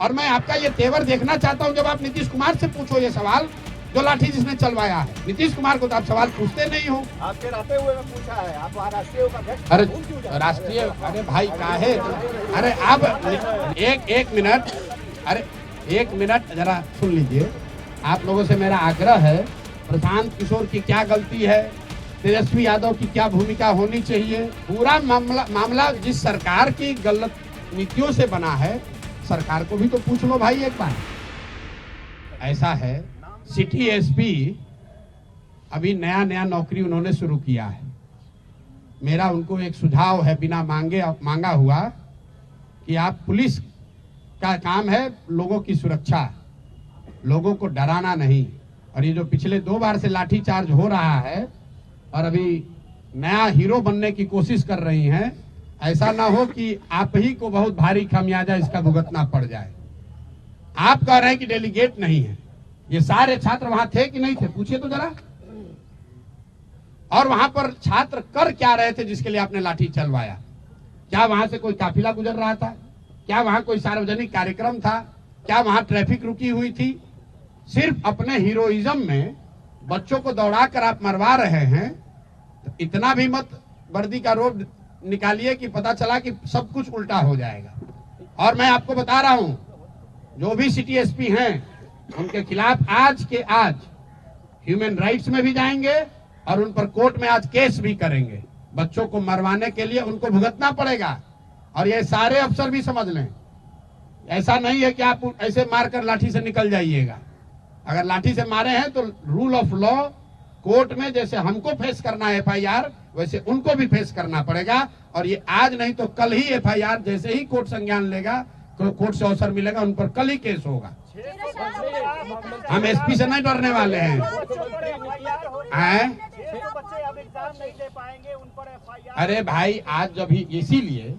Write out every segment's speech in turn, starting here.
और मैं आपका ये तेवर देखना चाहता हूं जब आप नीतीश कुमार से पूछो ये सवाल, जो लाठी जिसने चलवाया है। नीतीश कुमार को तो आप सवाल पूछते नहीं हो। आपके रहते हुए में पूछा है, आप राष्ट्रीय उपाध्यक्ष। अरे राष्ट्रीय, अरे भाई काहे, अरे आप एक मिनट, अरे एक मिनट जरा सुन लीजिए। आप लोगों से मेरा आग्रह है, प्रशांत किशोर की क्या गलती है, तेजस्वी यादव की क्या भूमिका होनी चाहिए, पूरा मामला जिस सरकार की गलत नीतियों से बना है, सरकार को भी तो पूछ लो भाई एक बार। ऐसा है, सिटी एसपी अभी नया नौकरी उन्होंने शुरू किया है। मेरा उनको एक सुझाव है बिना मांगा हुआ कि आप, पुलिस का काम है लोगों की सुरक्षा, लोगों को डराना नहीं। और ये जो पिछले 2 बार से लाठीचार्ज हो रहा है और अभी नया हीरो बनने की कोशिश कर रही हैं, ऐसा ना हो कि आप ही को बहुत भारी खामियाजा इसका भुगतना पड़ जाए। आप कह रहे हैं कि डेलीगेट नहीं है, ये सारे छात्र वहां थे कि नहीं थे, पूछिए तो जरा। और वहां पर छात्र कर क्या रहे थे जिसके लिए आपने लाठी चलवाया? क्या वहां से कोई काफिला गुजर रहा था? क्या वहां कोई सार्वजनिक कार्यक्रम था? क्या वहां ट्रैफिक रुकी हुई थी? सिर्फ अपने हीरोइज्म में बच्चों को दौड़ा कर आप मरवा रहे हैं। तो इतना भी मत वर्दी का रोब निकालिए कि पता चला कि सब कुछ उल्टा हो जाएगा। और मैं आपको बता रहा हूं, जो भी सिटी एसपी हैं उनके खिलाफ आज के आज ह्यूमन राइट्स में भी जाएंगे और उन पर कोर्ट में आज केस भी करेंगे। बच्चों को मरवाने के लिए उनको भुगतना पड़ेगा। और ये सारे अफसर भी समझ लें, ऐसा नहीं है कि आप ऐसे मारकर लाठी से निकल जाइएगा। अगर लाठी से मारे हैं तो रूल ऑफ लॉ कोर्ट में जैसे हमको फेस करना है एफआईआर, वैसे उनको भी फेस करना पड़ेगा। और ये आज नहीं तो कल ही एफआईआर, जैसे ही कोर्ट संज्ञान लेगा, कोर्ट से अवसर मिलेगा, उन पर कल ही केस होगा। हम एसपी से नहीं डरने वाले हैं। अरे भाई, आज जब ही, इसीलिए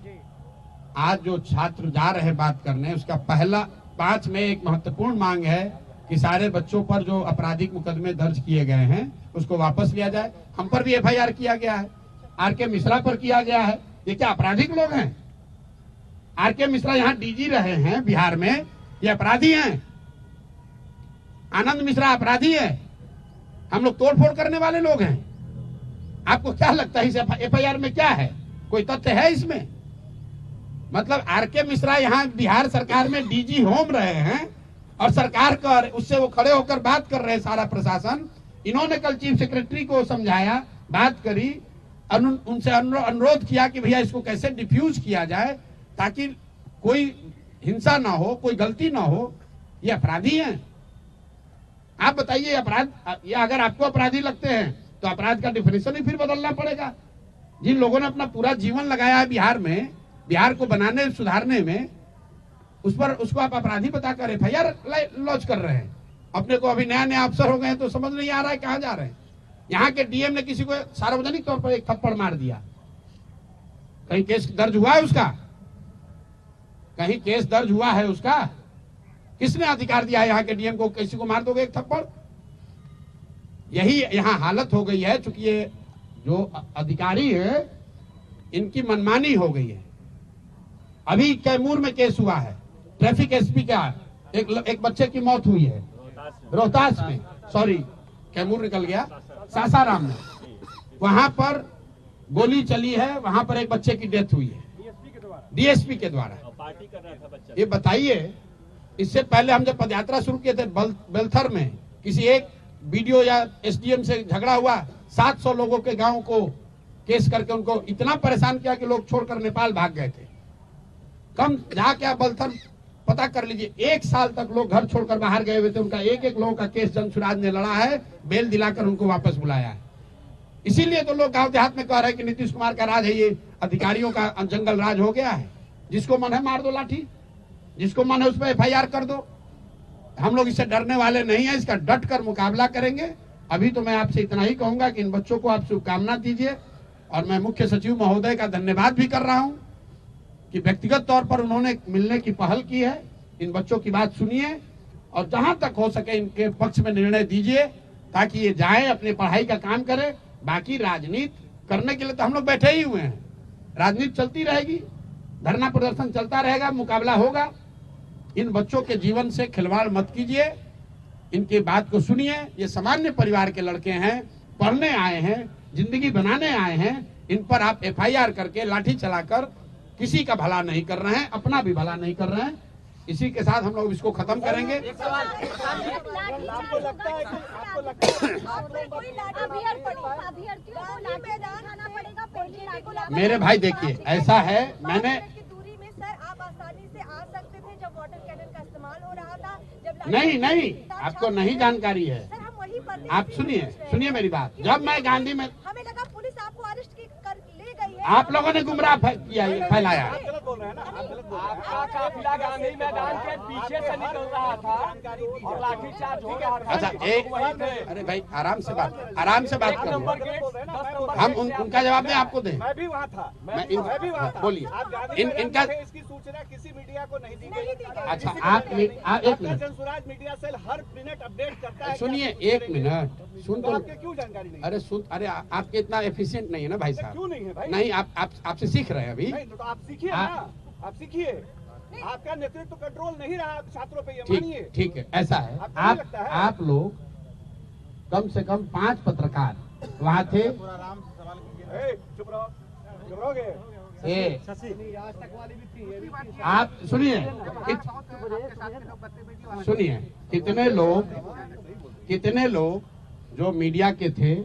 आज जो छात्र जा रहे बात करने, उसका पहला 5 में एक महत्वपूर्ण मांग है कि सारे बच्चों पर जो आपराधिक मुकदमे दर्ज किए गए हैं उसको वापस लिया जाए। हम पर भी एफआईआर किया गया है, आरके मिश्रा पर किया गया है। ये क्या आपराधिक लोग हैं? आरके मिश्रा यहाँ डीजी रहे हैं बिहार में, ये अपराधी हैं? आनंद मिश्रा अपराधी है? हम लोग तोड़फोड़ करने वाले लोग हैं? आपको क्या लगता है इस एफआईआर में क्या है? कोई तथ्य है इसमें? मतलब आरके मिश्रा यहाँ बिहार सरकार में डीजी होम रहे हैं और सरकार कर उससे वो खड़े होकर बात कर रहे हैं, सारा प्रशासन। इन्होंने कल चीफ सेक्रेटरी को समझाया, बात करी, उनसे अनुरोध किया कि भैया इसको कैसे डिफ्यूज किया जाए ताकि कोई हिंसा ना हो, कोई गलती ना हो। ये अपराधी हैं? आप बताइए, अपराध, ये अगर आपको अपराधी लगते हैं तो अपराध का डिफिनेशन ही फिर बदलना पड़ेगा। जिन लोगों ने अपना पूरा जीवन लगाया है बिहार में, बिहार को बनाने सुधारने में, उसको आप अपराधी बताकर एफआईआर लॉन्च कर रहे हैं। अपने को अभी नया अफसर हो गए तो समझ नहीं आ रहा है कहां जा रहे हैं। यहाँ के डीएम ने किसी को सार्वजनिक तौर पर एक थप्पड़ मार दिया, कहीं केस दर्ज हुआ है उसका? कहीं केस दर्ज हुआ है उसका? किसने अधिकार दिया है यहाँ के डीएम को किसी को मार दोगे एक थप्पड़? यही यहाँ हालत हो गई है। चूंकि ये जो अधिकारी है इनकी मनमानी हो गई है। अभी कैमूर में केस हुआ है, ट्रैफिक एसपी का एक बच्चे की मौत हुई है रोहतास में, सॉरी कैमूर निकल गया, सासाराम में। वहां पर गोली चली है, वहां पर एक बच्चे की डेथ हुई है डीएसपी के द्वारा। ये बताइए, इससे पहले हम जब पदयात्रा शुरू किए थे बेलथर में, किसी एक बीडीओ या एसडीएम से झगड़ा हुआ, 700 लोगों के गांव को केस करके उनको इतना परेशान किया कि लोग छोड़कर नेपाल भाग गए थे। कम जाके आप बेलथर पता कर लीजिए, 1 साल तक लोग घर छोड़कर बाहर गए हुए थे। उनका एक लोगों का केस जनसुराज ने लड़ा है, बेल दिलाकर उनको वापस बुलाया है। इसीलिए तो लोग गांव देहात में कह रहे हैं कि नीतीश कुमार का राज है, ये अधिकारियों का जंगल राज हो गया है। जिसको मन है मार दो लाठी, जिसको मन है उस पर एफआईआर कर दो। हम लोग इससे डरने वाले नहीं है, इसका डट कर मुकाबला करेंगे। अभी तो मैं आपसे इतना ही कहूंगा कि इन बच्चों को आप शुभकामना दीजिए। और मैं मुख्य सचिव महोदय का धन्यवाद भी कर रहा हूं कि व्यक्तिगत तौर पर उन्होंने मिलने की पहल की है। इन बच्चों की बात सुनिए और जहां तक हो सके इनके पक्ष में निर्णय दीजिए ताकि ये जाए अपनी पढ़ाई का काम करे। बाकी राजनीति करने के लिए तो हम लोग बैठे ही हुए हैं, राजनीति चलती रहेगी, धरना प्रदर्शन चलता रहेगा, मुकाबला होगा। इन बच्चों के जीवन से खिलवाड़ मत कीजिए, इनकी बात को सुनिए। ये सामान्य परिवार के लड़के हैं, पढ़ने आए हैं, जिंदगी बनाने आए हैं। इन पर आप FIR करके लाठी चलाकर किसी का भला नहीं कर रहे हैं, अपना भी भला नहीं कर रहे हैं। इसी के साथ हम लोग इसको खत्म करेंगे। आपको लगता है कि मेरे भाई देखिए, ऐसा है, मैंने दूरी में सर आप आसानी से आ सकते थे जब वाटर कैनन का इस्तेमाल हो रहा था। जब नहीं, आपको नहीं जानकारी है। सर हम वहीं पर आप सुनिए मेरी बात। जब मैं गांधी में, हमें लगा पुलिस आपको अरेस्ट कर ले गई है। आप लोगों ने गुमराह फैलाया। आप गलत बोल रहे हैं ना, आप गलत बोल रहे हैं। आपका काफिला गांधी मैदान के पीछे से निकल रहा था और लाठीचार्ज हो रहा था। अच्छा, एक अरे भाई आराम से बात करो। नंबर गेट 10 नंबर हम उनका जवाब दें, आपको दें? मैं भी वहाँ था, मैं भी वहाँ था। बोलिए। आप गांधी इनका मैदान में थे, इसकी सूचना किसी मीडिया को नहीं दी गई। अच्छा, आप एक मिनट जनसुराज मीडिया सेल हर मिनट अपडेट करता है। सुनिए, एक मिनट सुन तो। आपके क्यों जानकारी नहीं? अरे आपके इतना एफिशिएंट नहीं है ना भाई साहब। क्यों नहीं है भाई? नहीं, आपसे सीख रहे हैं अभी। नहीं तो आप सीखिए ना, आप सीखिए। आपका नेतृत्व कंट्रोल नहीं रहा छात्रों पे, ये मानिए। ठीक है, ऐसा है। आपको नहीं लगता है? आप लोग कम से कम 5 पत्रकार वहाँ थे। चुप रहोगे। आप सुनिए, कितने लोग जो मीडिया के थे,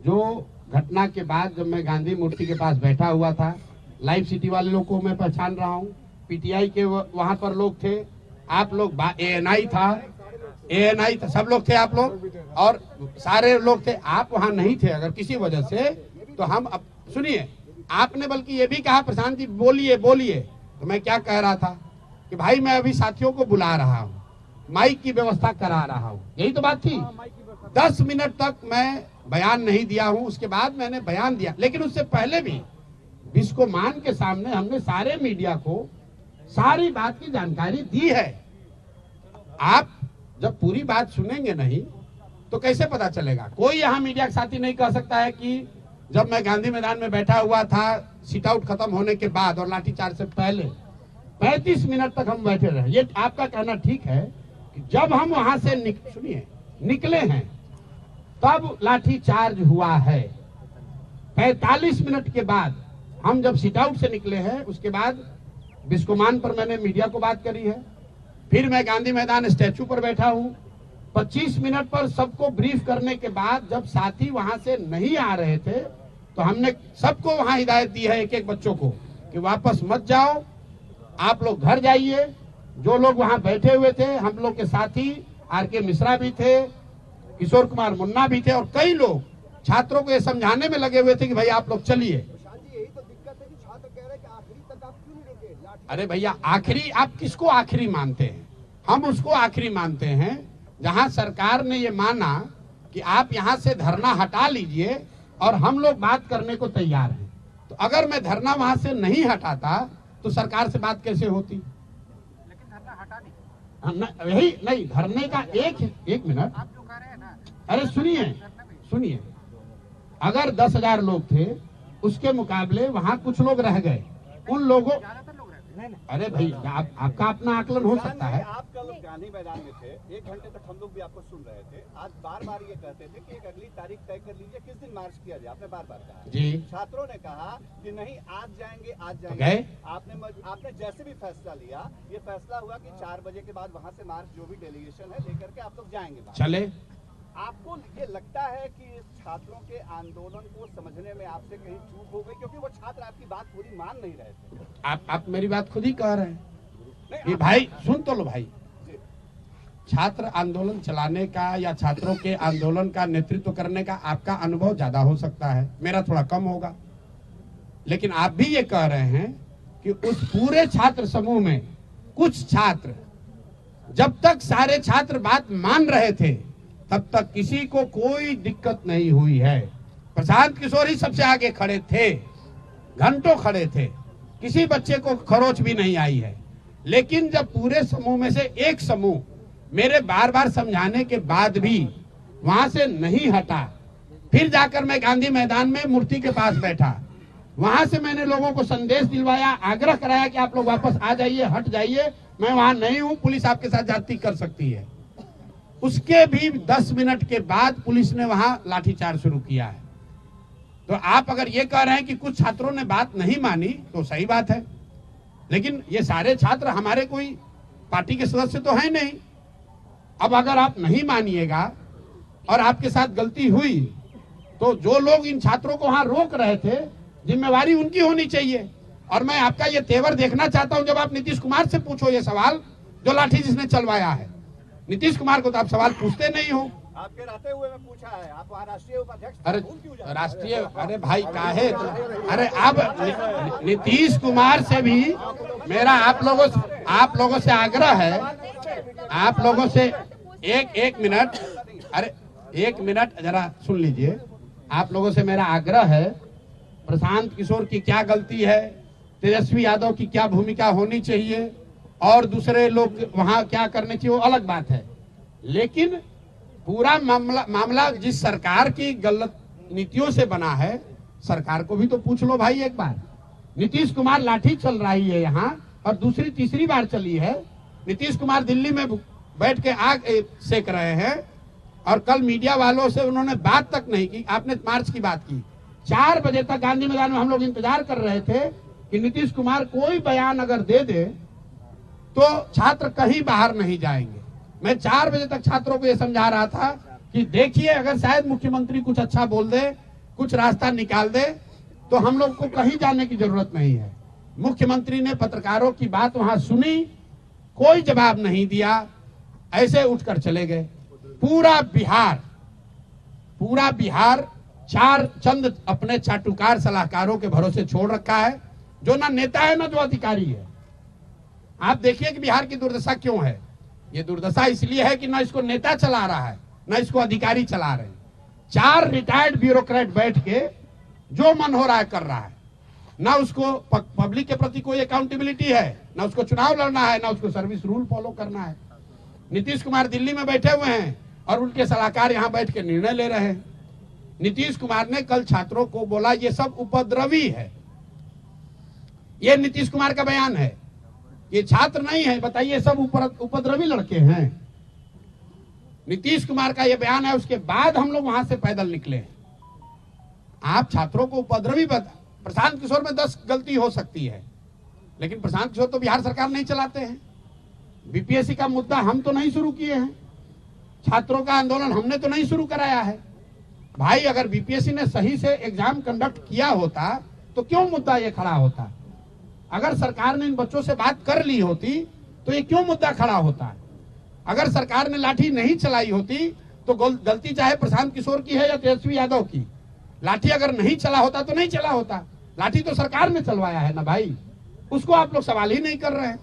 जो घटना के बाद जब मैं गांधी मूर्ति के पास बैठा हुआ था, लाइव सिटी वाले लोग को मैं पहचान रहा हूँ, PTI के वहां पर लोग थे, आप लोग ANI था, सब लोग थे आप लोग, और सारे लोग थे। आप वहां नहीं थे अगर किसी वजह से, तो हम सुनिए, आपने बल्कि ये भी कहा प्रशांत जी बोलिए, तो मैं क्या कह रहा था कि भाई मैं अभी साथियों को बुला रहा हूँ, माइक की व्यवस्था करा रहा हूँ, यही तो बात थी। 10 मिनट तक मैं बयान नहीं दिया हूँ, उसके बाद मैंने बयान दिया। लेकिन उससे पहले भी बिस्कोमान के सामने हमने सारे मीडिया को सारी बात की जानकारी दी है। आप जब पूरी बात सुनेंगे नहीं तो कैसे पता चलेगा? कोई यहाँ मीडिया के साथी नहीं कह सकता है कि जब मैं गांधी मैदान में बैठा हुआ था, सिट आउट खत्म होने के बाद और लाठीचार्ज से पहले 35 मिनट तक हम बैठे रहे। ये आपका कहना ठीक है कि जब हम वहां से निकले हैं तब लाठी चार्ज हुआ है। 45 मिनट के बाद हम जब सिट आउट से निकले हैं, उसके बाद बिस्कोमान पर मैंने मीडिया को बात करी है, फिर मैं गांधी मैदान स्टैचू पर बैठा हूं। 25 मिनट पर सबको ब्रीफ करने के बाद जब साथी वहां से नहीं आ रहे थे, तो हमने सबको वहां हिदायत दी है, एक बच्चों को, कि वापस मत जाओ, आप लोग घर जाइए। जो लोग वहां बैठे हुए थे, हम लोग के साथी RK मिश्रा भी थे, किशोर कुमार मुन्ना भी थे, और कई लोग छात्रों को ये समझाने में लगे हुए थे कि भाई आप लोग चलिए। यही तो दिक्कत है कि छात्र कह रहे हैं कि आखिरी तक आप क्यों नहीं रुके? अरे भैया, आखिरी आप किसको आखिरी मानते हैं? हम उसको आखिरी मानते हैं जहां सरकार ने ये माना कि आप यहां से धरना हटा लीजिए और हम लोग बात करने को तैयार हैं। तो अगर मैं धरना वहां से नहीं हटाता तो सरकार से बात कैसे होती? लेकिन धरना हटा नहीं। यही नहीं, धरने का एक मिनट, आप जो कह रहे हैं ना, अरे सुनिए, अगर 10,000 लोग थे, उसके मुकाबले वहां कुछ लोग रह गए, उन लोगों, ज्यादातर लोग रहते हैं। अरे भाई आपका अपना आकलन हो सकता है। आप कल गांधी मैदान में थे, 1 घंटे तक हम लोग भी आपको सुन रहे थे। आज बार ये कहते थे कि एक अगली तारीख तय कर लीजिए, किस दिन मार्च किया जाए। आपने बार कहा जी। छात्रों ने कहा कि नहीं, आज जाएंगे। गए? आपने जैसे भी फैसला लिया, ये फैसला हुआ कि 4 बजे के बाद वहाँ से मार्च जो भी डेलीगेशन है लेकर के आप लोग जाएंगे। चले। आपको ये लगता है कि छात्रों के आंदोलन को समझने में आपसे कहीं चूक हो गई, क्योंकि वो छात्र आपकी बात पूरी मान नहीं रहे थे? आप मेरी बात खुद ही कह रहे हैं। ये भाई सुन तो लो भाई, छात्र आंदोलन चलाने का या छात्रों के आंदोलन का नेतृत्व करने का आपका अनुभव ज्यादा हो सकता है, मेरा थोड़ा कम होगा। लेकिन आप भी ये कह रहे हैं कि उस पूरे छात्र समूह में कुछ छात्र, जब तक सारे छात्र बात मान रहे थे तब तक किसी को कोई दिक्कत नहीं हुई है। प्रशांत किशोर ही सबसे आगे खड़े थे, घंटों खड़े थे, किसी बच्चे को खरोच भी नहीं आई है। लेकिन जब पूरे समूह में से एक समूह मेरे बार समझाने के बाद भी वहां से नहीं हटा, फिर जाकर मैं गांधी मैदान में मूर्ति के पास बैठा, वहां से मैंने लोगों को संदेश दिलवाया, आग्रह कराया कि आप लोग वापस आ जाइए, हट जाइए, मैं वहां नहीं हूं, पुलिस आपके साथ ज्यादती कर सकती है। उसके भी 10 मिनट के बाद पुलिस ने वहां लाठीचार्ज शुरू किया है। तो आप अगर ये कह रहे हैं कि कुछ छात्रों ने बात नहीं मानी तो सही बात है, लेकिन ये सारे छात्र हमारे कोई पार्टी के सदस्य तो हैं नहीं। अब अगर आप नहीं मानिएगा और आपके साथ गलती हुई तो जो लोग इन छात्रों को वहां रोक रहे थे, जिम्मेवारी उनकी होनी चाहिए। और मैं आपका ये तेवर देखना चाहता हूं, जब आप नीतीश कुमार से पूछो ये सवाल, जो लाठी जिसने चलवाया है, नीतीश कुमार को तो आप सवाल पूछते नहीं हो। आपके रहते हुए मैं पूछा है, आप वहाँ राष्ट्रीय उपाध्यक्ष अरे भूल क्यों जाते हैं? राष्ट्रीय, अरे भाई काहे, अरे अब नीतीश कुमार से भी मेरा आप लोगों से आग्रह है, आप लोगों से एक मिनट, अरे 1 मिनट जरा सुन लीजिए। आप लोगों से मेरा आग्रह है, प्रशांत किशोर की क्या गलती है, तेजस्वी यादव की क्या भूमिका होनी चाहिए और दूसरे लोग वहां क्या करने चाहिए, वो अलग बात है। लेकिन पूरा मामला जिस सरकार की गलत नीतियों से बना है, सरकार को भी तो पूछ लो भाई एक बार। नीतीश कुमार लाठी चल रही है यहाँ और दूसरी तीसरी बार चली है। नीतीश कुमार दिल्ली में बैठ के आग सेक रहे हैं और कल मीडिया वालों से उन्होंने बात तक नहीं की। आपने मार्च की बात की, 4 बजे तक गांधी मैदान में हम लोग इंतजार कर रहे थे कि नीतीश कुमार कोई बयान अगर दे दे तो छात्र कहीं बाहर नहीं जाएंगे। मैं 4 बजे तक छात्रों को यह समझा रहा था कि देखिए, अगर शायद मुख्यमंत्री कुछ अच्छा बोल दे, कुछ रास्ता निकाल दे, तो हम लोग को कहीं जाने की जरूरत नहीं है। मुख्यमंत्री ने पत्रकारों की बात वहां सुनी, कोई जवाब नहीं दिया, ऐसे उठकर चले गए। पूरा बिहार चंद अपने चाटुकार सलाहकारों के भरोसे छोड़ रखा है, जो ना नेता है ना जो अधिकारी है। आप देखिए कि बिहार की दुर्दशा क्यों है। ये दुर्दशा इसलिए है कि ना इसको नेता चला रहा है, ना इसको अधिकारी चला रहे हैं। 4 रिटायर्ड ब्यूरोक्रेट बैठ के जो मन हो रहा है कर रहा है। ना उसको पब्लिक के प्रति कोई अकाउंटेबिलिटी है, ना उसको चुनाव लड़ना है, ना उसको सर्विस रूल फॉलो करना है। नीतीश कुमार दिल्ली में बैठे हुए हैं और उनके सलाहकार यहाँ बैठ के निर्णय ले रहे हैं। नीतीश कुमार ने कल छात्रों को बोला ये सब उपद्रवी है। ये नीतीश कुमार का बयान है, ये छात्र नहीं है। बताइए, सब उपद्रवी लड़के हैं। नीतीश कुमार का ये बयान है, उसके बाद हम लोग वहां से पैदल निकले। आप छात्रों को उपद्रवी प्रशांत किशोर में 10 गलती हो सकती है, लेकिन प्रशांत किशोर तो बिहार सरकार नहीं चलाते हैं। बीपीएससी का मुद्दा हम तो नहीं शुरू किए हैं, छात्रों का आंदोलन हमने तो नहीं शुरू कराया है। भाई, अगर बीपीएससी ने सही से एग्जाम कंडक्ट किया होता तो क्यों मुद्दा ये खड़ा होता? अगर सरकार ने इन बच्चों से बात कर ली होती तो ये क्यों मुद्दा खड़ा होता? अगर सरकार ने लाठी नहीं चलाई होती तो गलती चाहे प्रशांत किशोर की है या तेजस्वी यादव की। लाठी अगर नहीं चला होता तो नहीं चला होता, लाठी तो सरकार ने चलवाया है ना भाई, उसको आप लोग सवाल ही नहीं कर रहे हैं।